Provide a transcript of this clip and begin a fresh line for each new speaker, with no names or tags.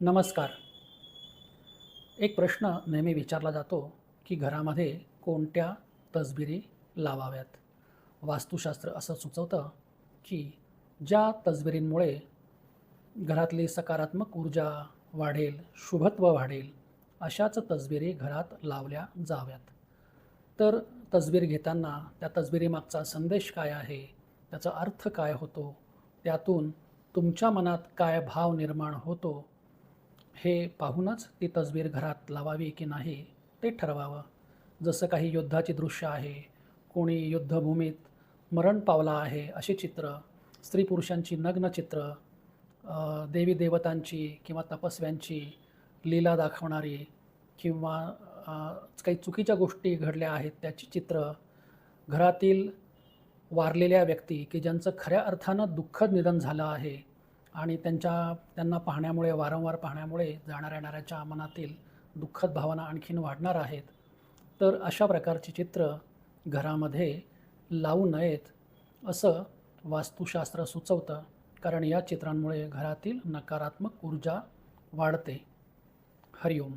नमस्कार. एक प्रश्न नेहमी विचारला जातो की घरामध्ये कोणत्या तसबिरी लावाव्यात. वास्तुशास्त्र असं सुचवतं की ज्या तसबिरींमुळे घरातली सकारात्मक ऊर्जा वाढेल, शुभत्व वाढेल, अशाच तसबिरी घरात लावल्या जाव्यात. तर तसबीर घेताना त्या तसबिरीमागचा संदेश काय आहे, त्याचा अर्थ काय होतो, त्यातून तुमच्या मनात काय भाव निर्माण होतो, हे पाहूनच ती तसबीर घरात लावावी की नाही ते ठरवावं. जसं काही युद्धाची दृश्य आहे, कोणी युद्धभूमीत मरण पावला आहे अशी चित्र, स्त्री पुरुषांची नग्न चित्र, देवी देवतांची किंवा तपस्व्यांची लीला दाखवणारी किंवा अ, काही चुकीच्या गोष्टी घडल्या आहेत त्याची चित्र, घरातील वारलेल्या व्यक्ती की ज्यांचं खऱ्या अर्थानं दुःखद निधन झालं आहे आणि त्यांना पाहण्यामुळे, वारंवार पाहण्यामुळे जाणाऱ्या-येणाऱ्याच्या मनातील दुःखद भावना आणखीन वाढणार आहेत. तर अशा प्रकारची चित्र घरामध्ये लावू नयेत, असं वास्तुशास्त्र सुचवतं. कारण या चित्रांमुळे घरातील नकारात्मक ऊर्जा वाढते. हरिओम.